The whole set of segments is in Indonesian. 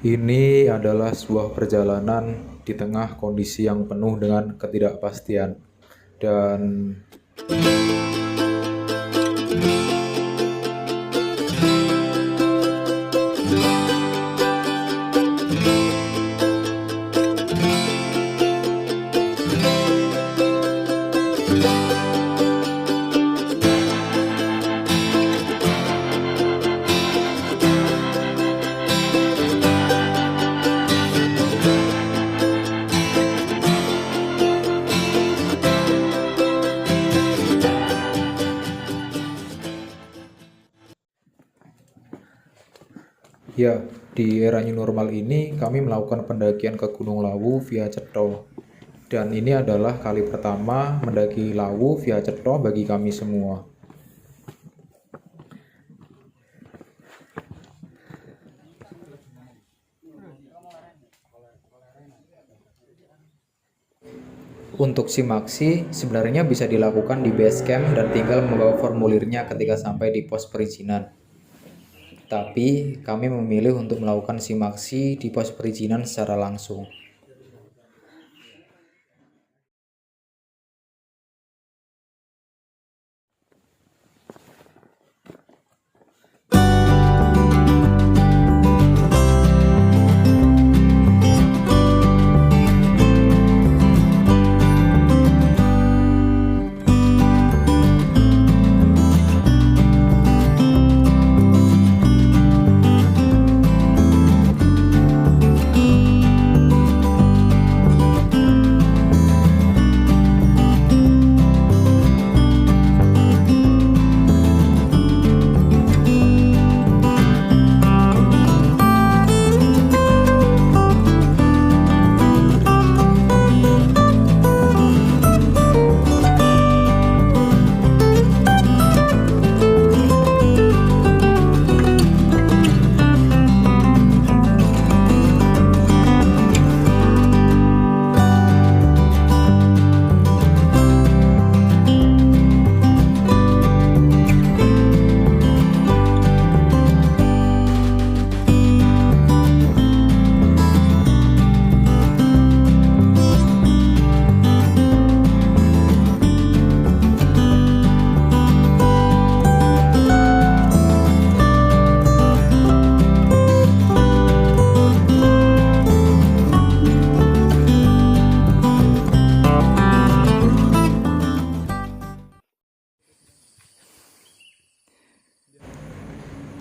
Ini adalah sebuah perjalanan di tengah kondisi yang penuh dengan ketidakpastian. Dan ya, di era new normal ini kami melakukan pendakian ke Gunung Lawu via Cetho. Dan ini adalah kali pertama mendaki Lawu via Cetho bagi kami semua. Untuk simaksi sebenarnya bisa dilakukan di base camp dan tinggal membawa formulirnya ketika sampai di pos perizinan. Tapi kami memilih untuk melakukan simaksi di pos perizinan secara langsung.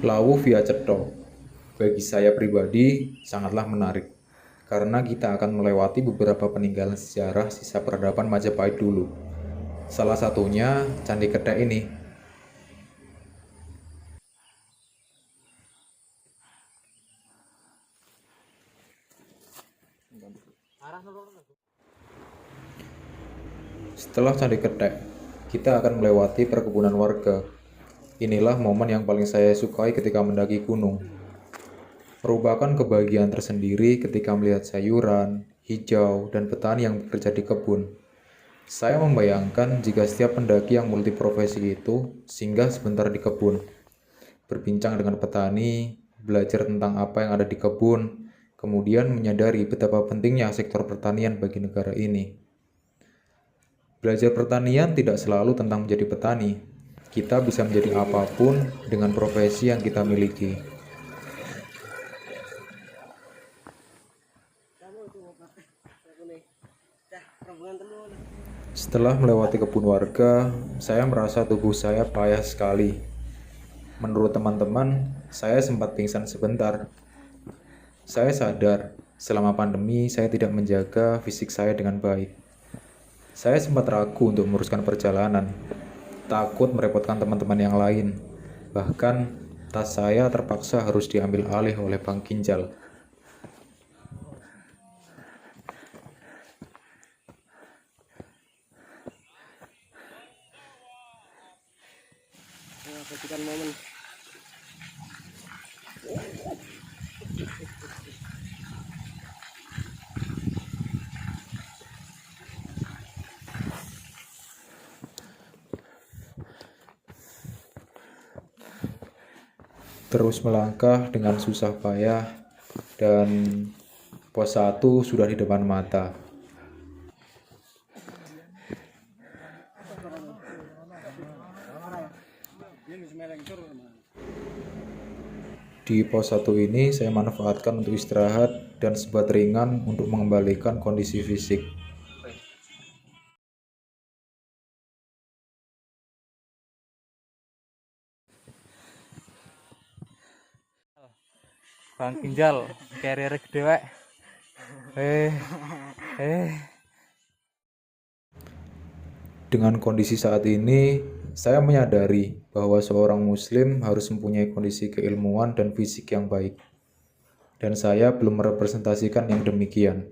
Lawu via Cetho bagi saya pribadi sangatlah menarik karena kita akan melewati beberapa peninggalan sejarah sisa peradaban Majapahit dulu. Salah satunya Candi Ketek ini. Setelah Candi Ketek, kita akan melewati perkebunan warga. Inilah momen yang paling saya sukai ketika mendaki gunung. Merupakan kebahagiaan tersendiri ketika melihat sayuran, hijau, dan petani yang bekerja di kebun. Saya membayangkan jika setiap pendaki yang multiprofesi itu singgah sebentar di kebun, berbincang dengan petani, belajar tentang apa yang ada di kebun, kemudian menyadari betapa pentingnya sektor pertanian bagi negara ini. Belajar pertanian tidak selalu tentang menjadi petani. Kita bisa menjadi apapun dengan profesi yang kita miliki. Setelah melewati kebun warga, saya merasa tubuh saya payah sekali. Menurut teman-teman, saya sempat pingsan sebentar. Saya sadar, selama pandemi saya tidak menjaga fisik saya dengan baik. Saya sempat ragu untuk meneruskan perjalanan. Takut merepotkan teman-teman yang lain. Bahkan, tas saya terpaksa harus diambil alih oleh Bang Kinjal. Terus melangkah dengan susah payah, dan pos 1 sudah di depan mata. Di pos 1 ini saya manfaatkan untuk istirahat dan sebat ringan untuk mengembalikan kondisi fisik. Bang Ginjal, carrier gede wek. Dengan kondisi saat ini, saya menyadari bahwa seorang muslim harus mempunyai kondisi keilmuan dan fisik yang baik. Dan saya belum merepresentasikan yang demikian.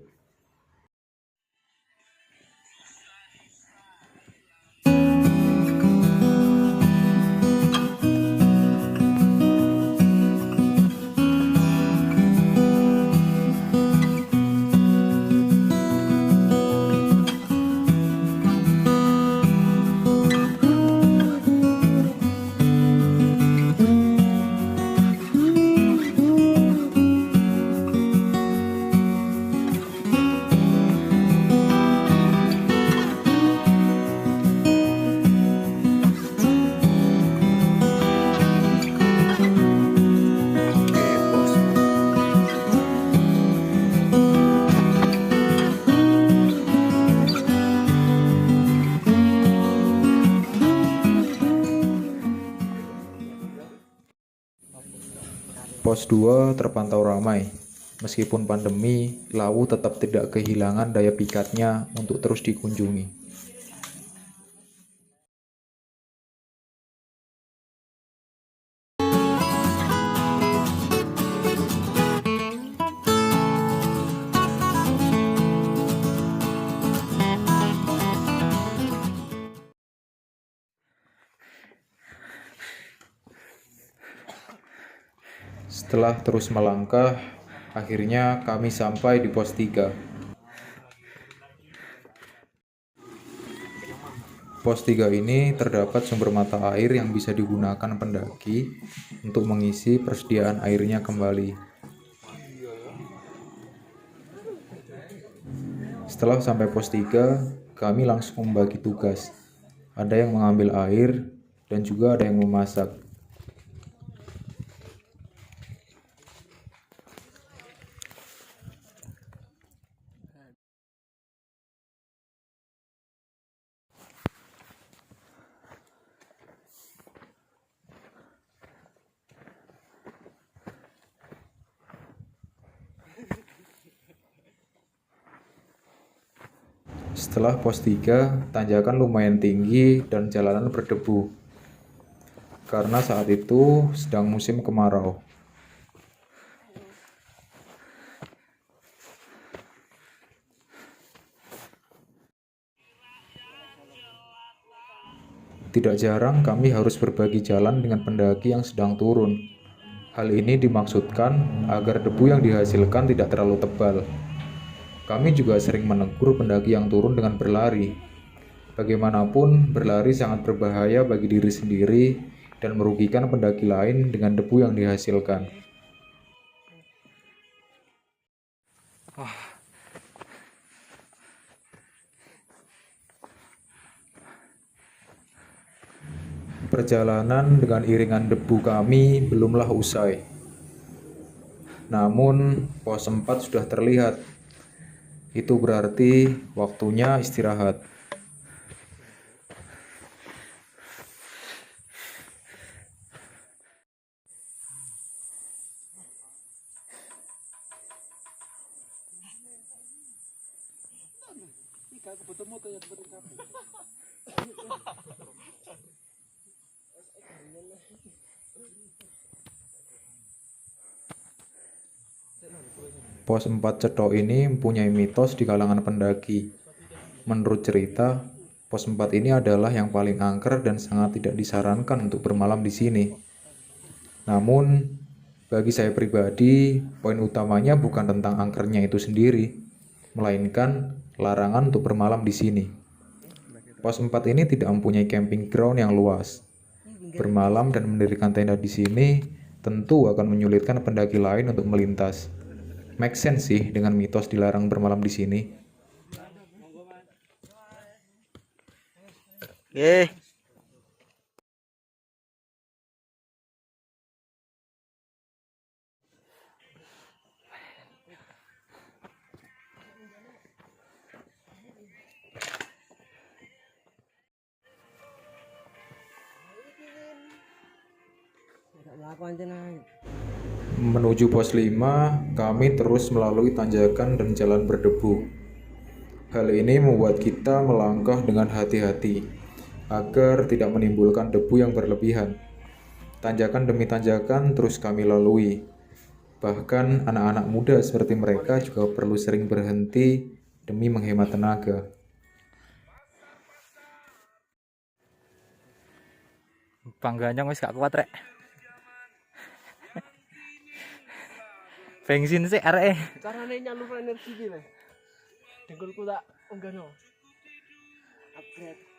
Pos 2 terpantau ramai. Meskipun pandemi, Lawu tetap tidak kehilangan daya pikatnya untuk terus dikunjungi. Setelah terus melangkah, akhirnya kami sampai di pos 3. Pos 3 ini terdapat sumber mata air yang bisa digunakan pendaki untuk mengisi persediaan airnya kembali. Setelah sampai pos 3, kami langsung membagi tugas. Ada yang mengambil air dan juga ada yang memasak. Setelah pos 3, tanjakan lumayan tinggi dan jalanan berdebu. Karena saat itu sedang musim kemarau. Tidak jarang kami harus berbagi jalan dengan pendaki yang sedang turun. Hal ini dimaksudkan agar debu yang dihasilkan tidak terlalu tebal. Kami juga sering menegur pendaki yang turun dengan berlari. Bagaimanapun, berlari sangat berbahaya bagi diri sendiri dan merugikan pendaki lain dengan debu yang dihasilkan. Perjalanan dengan iringan debu kami belumlah usai. Namun, pos 4 sudah terlihat. Itu berarti waktunya istirahat. Pos 4 Cetok ini mempunyai mitos di kalangan pendaki. Menurut cerita, pos 4 ini adalah yang paling angker dan sangat tidak disarankan untuk bermalam di sini. Namun, bagi saya pribadi, poin utamanya bukan tentang angkernya itu sendiri, melainkan larangan untuk bermalam di sini. Pos 4 ini tidak mempunyai camping ground yang luas. Bermalam dan mendirikan tenda di sini tentu akan menyulitkan pendaki lain untuk melintas. Make sense sih dengan mitos dilarang bermalam di sini. Oke. Menuju pos 5, kami terus melalui tanjakan dan jalan berdebu. Hal ini membuat kita melangkah dengan hati-hati agar tidak menimbulkan debu yang berlebihan. Tanjakan demi tanjakan terus kami lalui. Bahkan anak-anak muda seperti mereka juga perlu sering berhenti demi menghemat tenaga. Bangganya wis gak kuat rek. Bensin sih arek. Carane nyalur energi iki lho. Dengkulku tak unggahno. Upgrade.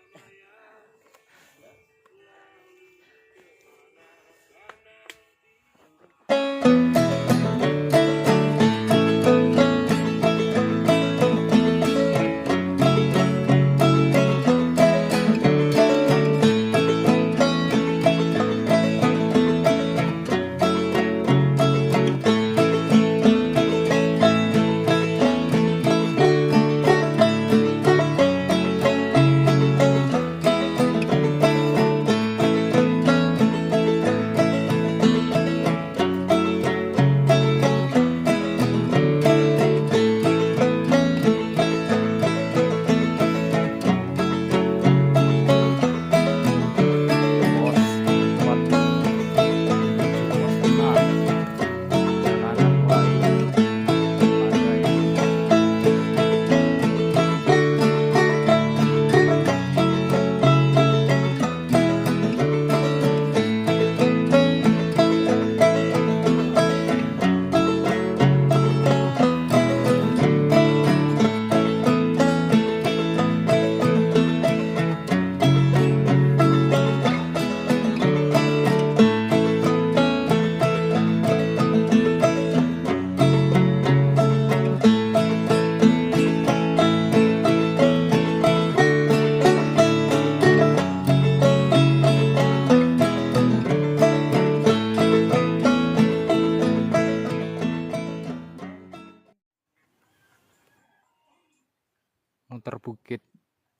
Muter bukit.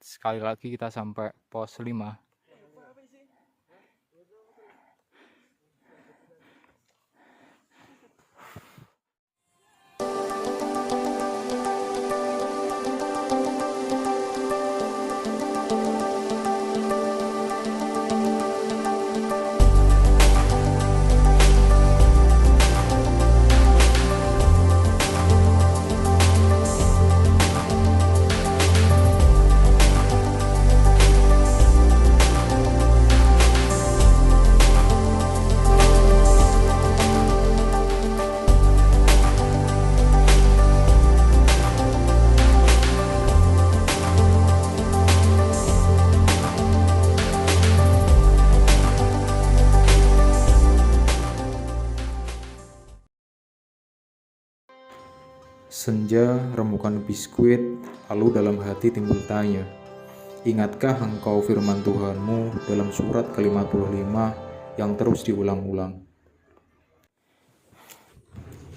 Sekali lagi kita sampai pos 5. Senja remukan biskuit, lalu dalam hati timbul tanya, ingatkah engkau firman Tuhanmu dalam surat ke-55 yang terus diulang-ulang?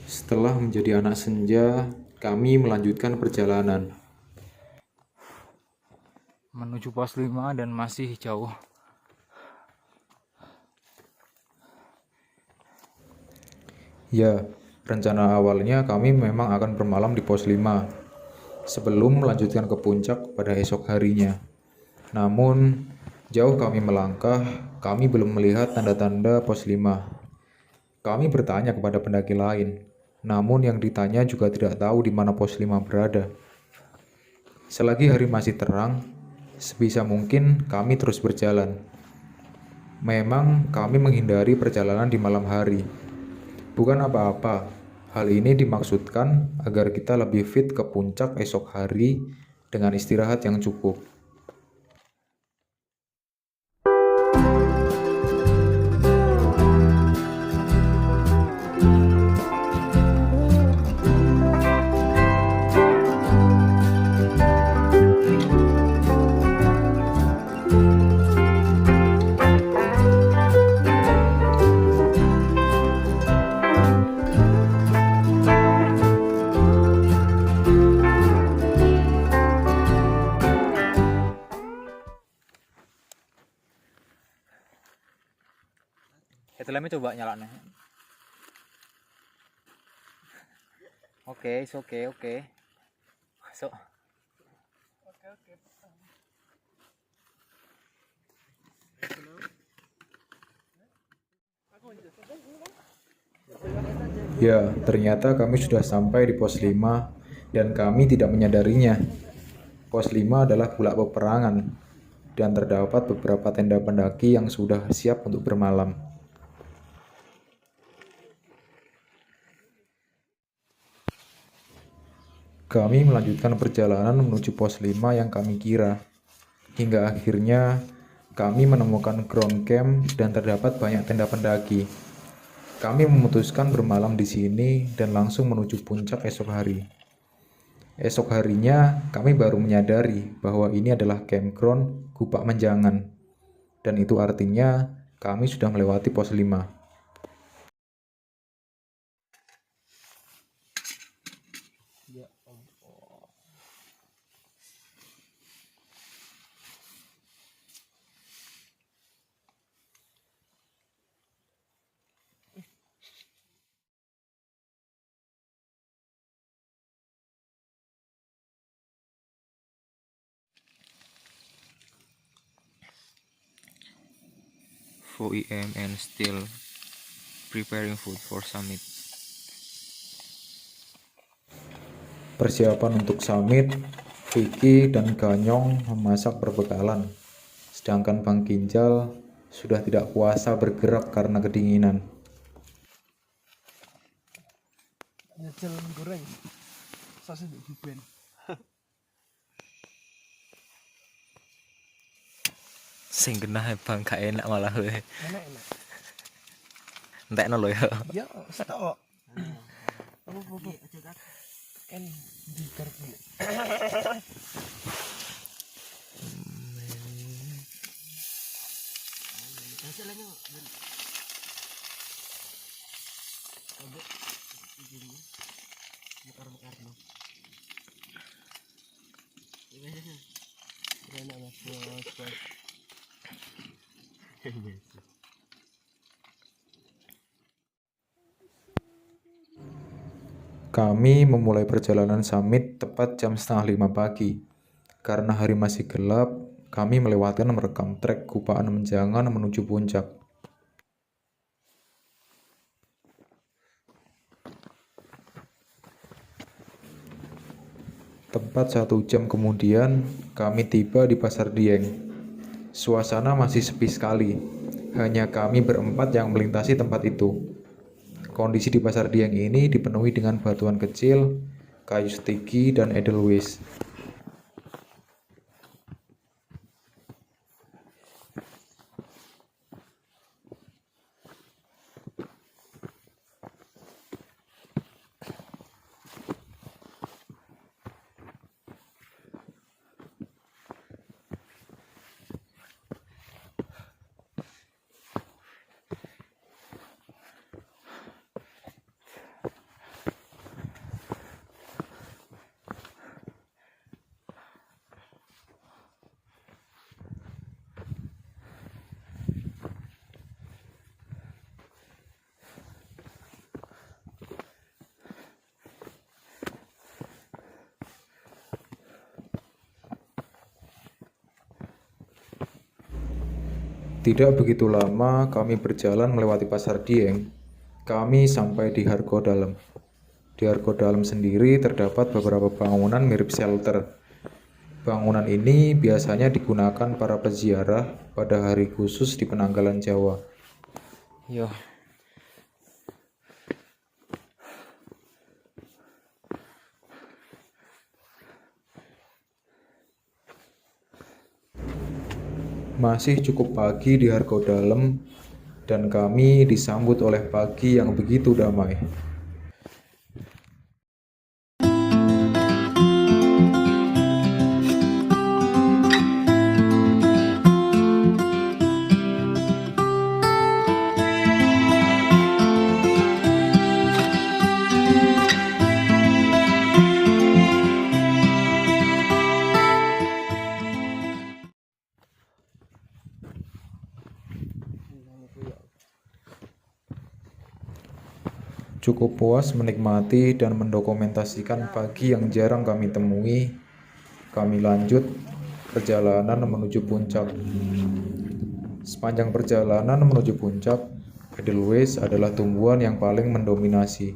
Setelah menjadi anak senja, kami melanjutkan perjalanan. Menuju pos 5 dan masih jauh. Ya, rencana awalnya kami memang akan bermalam di pos 5 sebelum melanjutkan ke puncak pada esok harinya. Namun, jauh kami melangkah, kami belum melihat tanda-tanda pos 5. Kami bertanya kepada pendaki lain, namun yang ditanya juga tidak tahu di mana pos 5 berada. Selagi hari masih terang, sebisa mungkin kami terus berjalan. Memang kami menghindari perjalanan di malam hari. Bukan apa-apa, hal ini dimaksudkan agar kita lebih fit ke puncak esok hari dengan istirahat yang cukup. Helmnya coba nyalain. Oke, oke. Masuk. Oke. Ya, ternyata kami sudah sampai di pos 5 dan kami tidak menyadarinya. Pos 5 adalah bulak peperangan dan terdapat beberapa tenda pendaki yang sudah siap untuk bermalam. Kami melanjutkan perjalanan menuju pos 5 yang kami kira. Hingga akhirnya kami menemukan ground camp dan terdapat banyak tenda pendaki. Kami memutuskan bermalam di sini dan langsung menuju puncak esok hari. Esok harinya kami baru menyadari bahwa ini adalah campground Gupak Menjangan. Dan itu artinya kami sudah melewati pos 5. Ya ampun. AM and still preparing food for summit. Persiapan untuk summit, Vicky dan Ganyong memasak perbekalan. Sedangkan Bang Ginjal sudah tidak kuasa bergerak karena kedinginan. Nyecel goreng. Sausnya di biben. Sing genah Bang, gak enak malah we. Enak. Entekno lho ya. Ya, stok. Apa? Kan di garpu. Kami memulai perjalanan summit tepat jam 4:30 pagi. Karena hari masih gelap, kami melewati merekam trek Gupaan Menjangan menuju puncak. Tepat 1 jam kemudian, kami tiba di Pasar Dieng. Suasana masih sepi sekali, hanya kami berempat yang melintasi tempat itu. Kondisi di Pasar Dieng ini dipenuhi dengan batuan kecil, kayu stigi, dan edelweiss. Tidak begitu lama kami berjalan melewati Pasar Dieng. Kami sampai di Hargo Dalem. Di Hargo Dalem sendiri terdapat beberapa bangunan mirip shelter. Bangunan ini biasanya digunakan para peziarah pada hari khusus di penanggalan Jawa. Yo. Masih cukup pagi di Hargo Dalem dan kami disambut oleh pagi yang begitu damai. Cukup puas menikmati dan mendokumentasikan pagi yang jarang kami temui. Kami lanjut perjalanan menuju puncak. Sepanjang perjalanan menuju puncak, Edelweiss adalah tumbuhan yang paling mendominasi.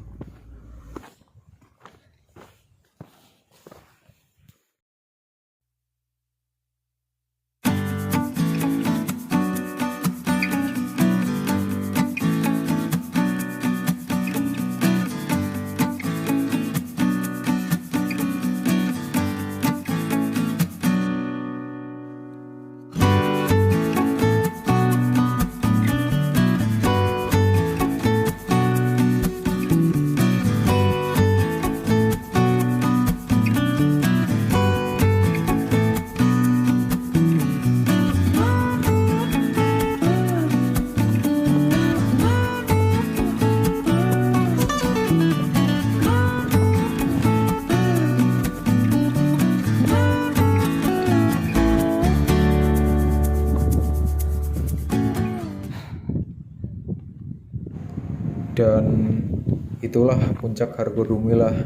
Dan itulah puncak Hargodumilah.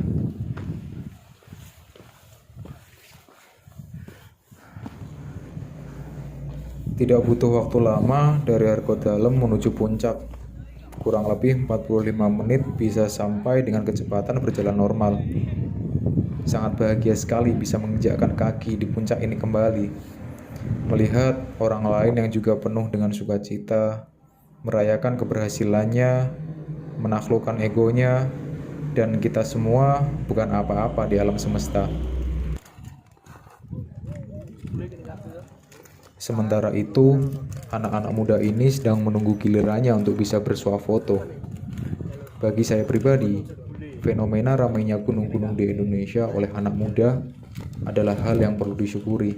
Tidak butuh waktu lama dari Hargodalem menuju puncak. Kurang lebih 45 menit bisa sampai dengan kecepatan berjalan normal. Sangat bahagia sekali bisa menginjakkan kaki di puncak ini kembali. Melihat orang lain yang juga penuh dengan sukacita, merayakan keberhasilannya, menaklukkan egonya, dan kita semua bukan apa-apa di alam semesta. Sementara itu, anak-anak muda ini sedang menunggu gilirannya untuk bisa bersuah foto. Bagi saya pribadi, fenomena ramainya gunung-gunung di Indonesia oleh anak muda adalah hal yang perlu disyukuri.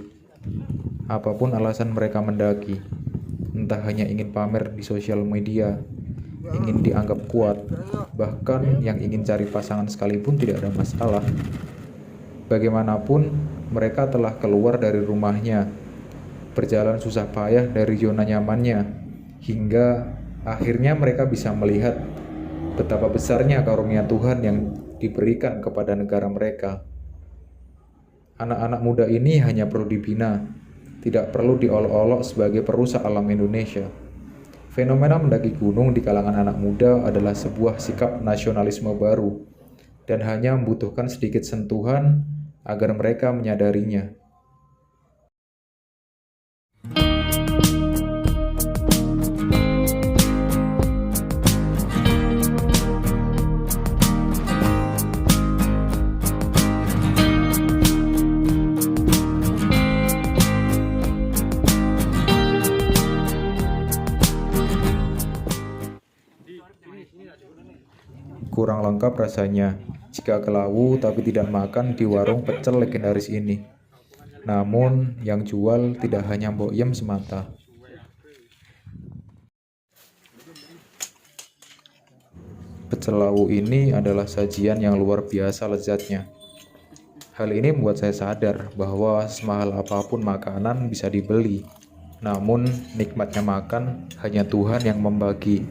Apapun alasan mereka mendaki, entah hanya ingin pamer di sosial media, ingin dianggap kuat, bahkan yang ingin cari pasangan sekalipun tidak ada masalah. Bagaimanapun, mereka telah keluar dari rumahnya, berjalan susah payah dari zona nyamannya, hingga akhirnya mereka bisa melihat betapa besarnya karunia Tuhan yang diberikan kepada negara mereka. Anak-anak muda ini hanya perlu dibina, tidak perlu diolok-olok sebagai perusak alam Indonesia. Fenomena mendaki gunung di kalangan anak muda adalah sebuah sikap nasionalisme baru dan hanya membutuhkan sedikit sentuhan agar mereka menyadarinya. Kurang lengkap rasanya jika ke Lawu tapi tidak makan di warung pecel legendaris ini. Namun yang jual tidak hanya Mbok Yem semata. Pecel Lawu ini adalah sajian yang luar biasa lezatnya. Hal ini membuat saya sadar bahwa semahal apapun makanan bisa dibeli, namun nikmatnya makan hanya Tuhan yang membagi.